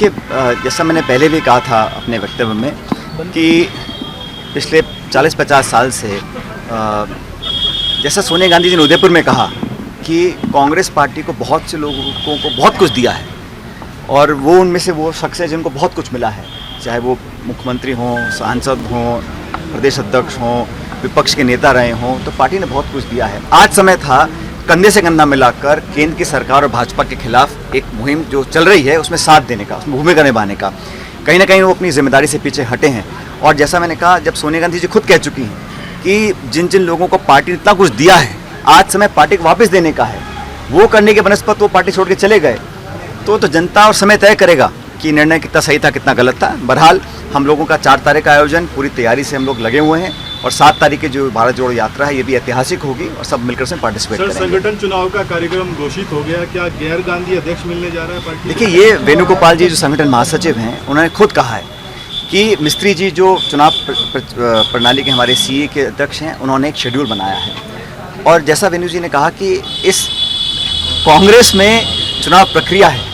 देखिए, जैसा मैंने पहले भी कहा था अपने वक्तव्य में कि पिछले 40-50 साल से जैसा सोनिया गांधी जी ने उदयपुर में कहा कि कांग्रेस पार्टी को बहुत से लोगों को बहुत कुछ दिया है और वो उनमें से वो शख्स है जिनको बहुत कुछ मिला है, चाहे वो मुख्यमंत्री हों, सांसद हों, प्रदेश अध्यक्ष हों, विपक्ष के नेता रहे हों, तो पार्टी ने बहुत कुछ दिया है। आज समय था कंधे से कंधा मिलाकर केंद्र की सरकार और भाजपा के खिलाफ एक मुहिम जो चल रही है उसमें साथ देने का, उसमें भूमिका निभाने का। कहीं ना कहीं वो अपनी जिम्मेदारी से पीछे हटे हैं और जैसा मैंने कहा, जब सोनिया गांधी जी खुद कह चुकी हैं कि जिन जिन लोगों को पार्टी ने इतना कुछ दिया है, आज समय पार्टी को वापस देने का है, वो करने के बनस्पत वो पार्टी छोड़ के चले गए, तो जनता और समय तय करेगा कि निर्णय कितना सही था, कितना गलत था। बहरहाल हम लोगों का 4 तारीख का आयोजन पूरी तैयारी से हम लोग लगे हुए हैं और 7 तारीख की जो भारत जोड़ो यात्रा है ये भी ऐतिहासिक होगी और सब मिलकर उसमें पार्टिसिपेट करेंगे। संगठन चुनाव का कार्यक्रम घोषित हो गया, क्या गैर गांधी अध्यक्ष मिलने जा रहा है पार्टी? देखिए, ये वेणुगोपाल जी जो संगठन महासचिव हैं, उन्होंने खुद कहा है कि मिस्त्री जी जो चुनाव प्रणाली के हमारे सीए के अध्यक्ष हैं, उन्होंने एक शेड्यूल बनाया है और जैसा वेणु जी ने कहा कि इस कांग्रेस में चुनाव प्रक्रिया है,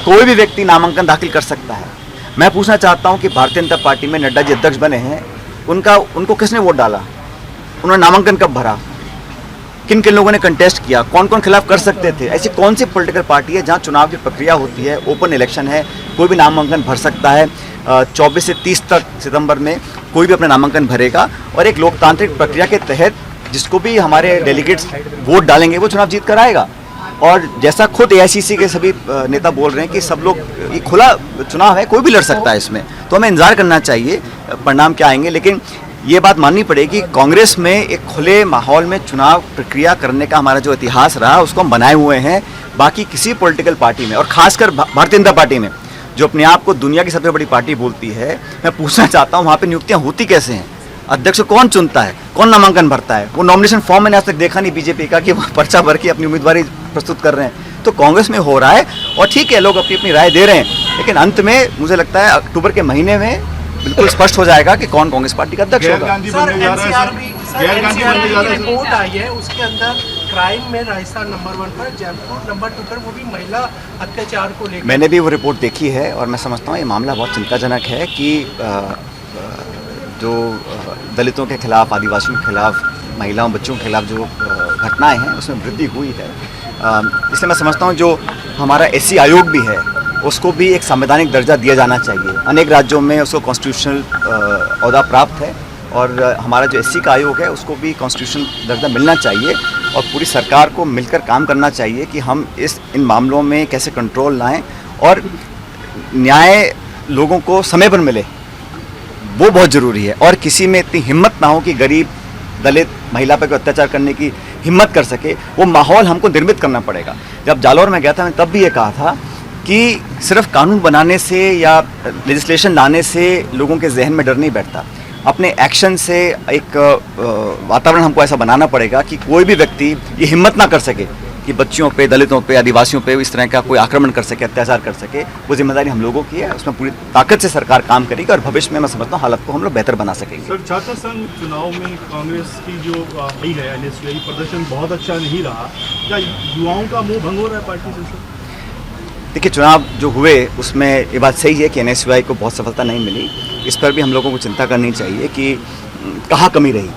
कोई भी व्यक्ति नामांकन दाखिल कर सकता है। मैं पूछना चाहता हूं कि भारतीय जनता पार्टी में नड्डा जी अध्यक्ष बने हैं, उनको किसने वोट डाला, उन्होंने नामांकन कब भरा, किन किन लोगों ने कंटेस्ट किया, कौन कौन खिलाफ कर सकते थे? ऐसी कौन सी पॉलिटिकल पार्टी है जहां चुनाव की प्रक्रिया होती है, ओपन इलेक्शन है, कोई भी नामांकन भर सकता है। 24 से 30 तक सितंबर में कोई भी अपना नामांकन भरेगा और एक लोकतांत्रिक प्रक्रिया के तहत जिसको भी हमारे डेलीगेट्स वोट डालेंगे वो चुनाव जीत कर आएगा। और जैसा खुद एआईसीसी के सभी नेता बोल रहे हैं कि सब लोग, ये खुला चुनाव है, कोई भी लड़ सकता है इसमें, तो हमें इंतजार करना चाहिए परिणाम क्या आएंगे। लेकिन ये बात माननी पड़ेगी, कांग्रेस में एक खुले माहौल में चुनाव प्रक्रिया करने का हमारा जो इतिहास रहा उसको हम बनाए हुए हैं। बाकी किसी पॉलिटिकल पार्टी में और खासकर भारतीय जनता पार्टी में जो अपने आप को दुनिया की सबसे बड़ी पार्टी बोलती है, मैं पूछना चाहता हूँ वहाँ पर नियुक्तियाँ होती कैसे हैं? अध्यक्ष कौन चुनता है, कौन नामांकन भरता है? वो नॉमिनेशन फॉर्म मैंने आज तक देखा नहीं बीजेपी का कि वो पर्चा भर के अपनी उम्मीदवारी प्रस्तुत कर रहे हैं। तो कांग्रेस में हो रहा है और ठीक है, लोग अपनी अपनी राय दे रहे हैं, लेकिन अंत में मुझे लगता है अक्टूबर के महीने में बिल्कुल स्पष्ट हो जाएगा कि कौन कांग्रेस पार्टी का अध्यक्ष होगा। रिपोर्ट आई है, उसके अंदर क्राइम में राजस्थान नंबर 1 पर, जयपुर नंबर 2 पर, वो भी महिला अत्याचार को लेकर। मैंने भी वो रिपोर्ट देखी है और मैं समझता हूँ ये मामला बहुत चिंताजनक है कि जो दलितों के खिलाफ, आदिवासियों के खिलाफ, महिलाओं बच्चों के खिलाफ जो घटनाएं हैं उसमें वृद्धि हुई है। इसलिए मैं समझता हूँ जो हमारा एससी आयोग भी है उसको भी एक संवैधानिक दर्जा दिया जाना चाहिए। अनेक राज्यों में उसको कॉन्स्टिट्यूशनल ओहदा प्राप्त है और हमारा जो एससी का आयोग है उसको भी कॉन्स्टिट्यूशनल दर्जा मिलना चाहिए और पूरी सरकार को मिलकर काम करना चाहिए कि हम इन मामलों में कैसे कंट्रोल लाएँ और न्याय लोगों को समय पर मिले, वो बहुत ज़रूरी है। और किसी में इतनी हिम्मत ना हो कि गरीब, दलित, महिला पर कोई अत्याचार करने की हिम्मत कर सके, वो माहौल हमको निर्मित करना पड़ेगा। जब जालौर में गया था मैं तब भी ये कहा था कि सिर्फ कानून बनाने से या लेजिस्लेशन लाने से लोगों के जहन में डर नहीं बैठता, अपने एक्शन से एक वातावरण हमको ऐसा बनाना पड़ेगा कि कोई भी व्यक्ति ये हिम्मत ना कर सके कि बच्चियों पे, दलितों पे, आदिवासियों पे इस तरह का कोई आक्रमण कर सके, अत्याचार कर सके। वो जिम्मेदारी हम लोगों की है, उसमें पूरी ताकत से सरकार काम करेगी और भविष्य में मैं समझता हूँ हालत को हम लोग बेहतर बना सकेंगे। सर, छात्र संघ चुनाव में कांग्रेस की जो आई है एनएसयूआई, प्रदर्शन बहुत अच्छा नहीं रहा, क्या युवाओं का मुंह भंग हो रहा है पार्टी से? सर देखिए, चुनाव जो हुए उसमें ये बात सही है कि एनएसयूआई को बहुत सफलता नहीं मिली। इस पर भी हम लोगों को चिंता करनी चाहिए कि कहाँ कमी रही,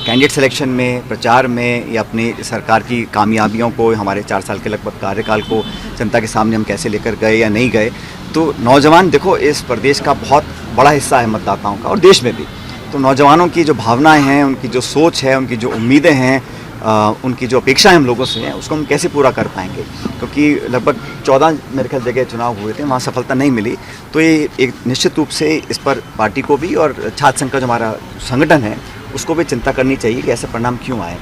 कैंडिडेट सिलेक्शन में, प्रचार में, या अपनी सरकार की कामयाबियों को, हमारे 4 साल के लगभग कार्यकाल को जनता के सामने हम कैसे लेकर गए या नहीं गए। तो नौजवान, देखो, इस प्रदेश का बहुत बड़ा हिस्सा है मतदाताओं का और देश में भी। तो नौजवानों की जो भावनाएं हैं, उनकी जो सोच है, उनकी जो उम्मीदें हैं, उनकी जो अपेक्षाएं हम लोगों से हैं, उसको हम कैसे पूरा कर पाएंगे? क्योंकि लगभग 14 मेरे ख्याल जगह चुनाव हुए थे, वहाँ सफलता नहीं मिली। तो ये एक निश्चित रूप से इस पर पार्टी को भी और छात्र संघ का जो हमारा संगठन है उसको भी चिंता करनी चाहिए कि ऐसे परिणाम क्यों आए।